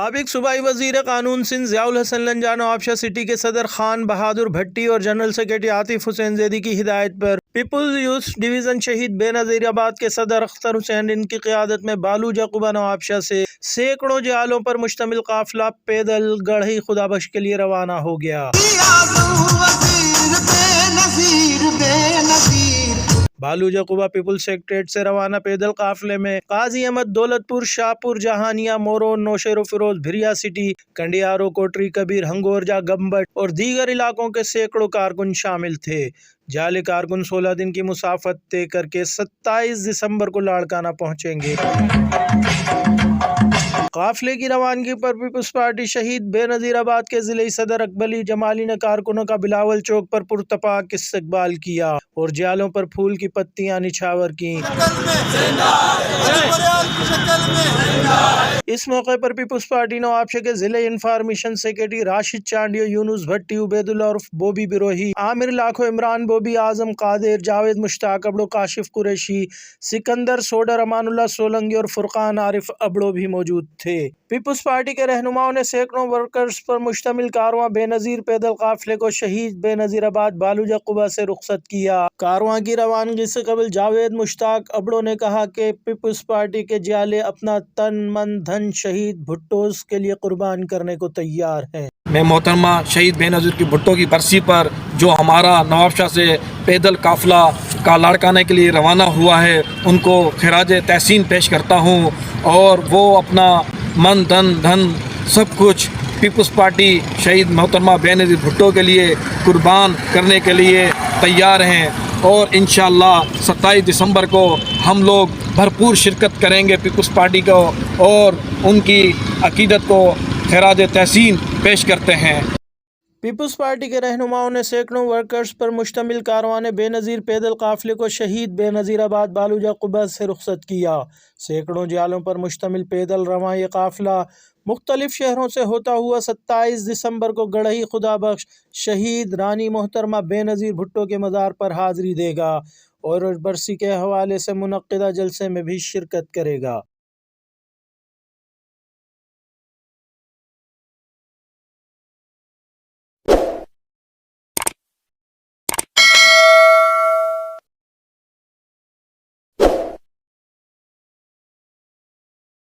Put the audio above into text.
سابق صوبائی وزیر قانون سندھ ضیاء الحسن لنجانو آبشار سٹی کے صدر خان بہادر بھٹی اور جنرل سیکرٹری عاطف حسین زیدی کی ہدایت پر پیپلز یوتھ ڈویژن شہید بے نظیر آباد کے صدر اختر حسین ان کی قیادت میں بالوجہ قبہ نو آبشار سے سینکڑوں جالوں پر مشتمل قافلہ پیدل گڑھی خدا بخش کے لیے روانہ ہو گیا۔ بالوجہ قبہ پیپلز سیکریٹریٹ سے روانہ پیدل قافلے میں قاضی احمد دولت پور، شاہ پور، جہانیہ، مورو، نوشہر و فیروز، بھریا سٹی، کنڈیارو، کوٹری کبیر، ہنگورجہ، گمبٹ اور دیگر علاقوں کے سینکڑوں کارکن شامل تھے۔ جعلی کارکن 16 دن کی مسافت طے کر کے 27 دسمبر کو لاڑکانہ پہنچیں گے۔ قافلے کی روانگی پر پیپلز پارٹی شہید بے نظیر آباد کے ضلعی صدر اکبلی جمالی نے کارکنوں کا بلاول چوک پر پرتپاک استقبال کیا اور جالوں پر پھول کی پتیاں نچھاور کیں۔ اس موقع پر پیپلز پارٹی نو آبشار کے ضلعی انفارمیشن سیکرٹری راشد چانڈیو، یونس بھٹی، عبید اللہ عرف بوبی بروہی، عامر لاکھو، عمران بوبی، اعظم قادر، جاوید مشتاق ابڑو، کاشف قریشی، سکندر سوڈر، امان اللہ سولنگی اور فرقان عارف ابڑو بھی موجود تھے۔ پیپلز پارٹی کے رہنماؤں نے سینکڑوں ورکرز پر مشتمل کارواں بے نظیر پیدل قافلے کو شہید بے نظیر آباد بالوجہ قبہ سے رخصت کیا۔ کارواں کی روانگی سے قبل جاوید مشتاق ابڑو نے کہا کہ پیپلز پارٹی کے جالے اپنا تن من دھن شہید بھٹو کے لیے قربان کرنے کو تیار ہیں۔ میں محترمہ شہید بے نظیر کی بھٹو کی برسی پر جو ہمارا نواب شاہ سے پیدل قافلہ کا لاڑکانہ کے لیے روانہ ہوا ہے ان کو خراج تحسین پیش کرتا ہوں، اور وہ اپنا من دھن سب کچھ پیپلز پارٹی شہید محترمہ بے نظیر بھٹو کے لیے قربان کرنے کے لیے تیار ہیں، اور انشاءاللہ 27 دسمبر کو ہم لوگ بھرپور شرکت کریں گے پیپلز پارٹی کو، اور ان کی عقیدت کو خراج تحسین پیش کرتے ہیں۔ پیپلز پارٹی کے رہنماؤں نے سینکڑوں ورکرز پر مشتمل کارواں بے نظیر پیدل قافلے کو شہید بے نظیر آباد بالوجہ قبہ سے رخصت کیا۔ سینکڑوں جالوں پر مشتمل پیدل رواں یہ قافلہ مختلف شہروں سے ہوتا ہوا 27 دسمبر کو گڑھی خدا بخش شہید رانی محترمہ بے نظیر بھٹو کے مزار پر حاضری دے گا اور برسی کے حوالے سے منعقدہ جلسے میں بھی شرکت کرے گا۔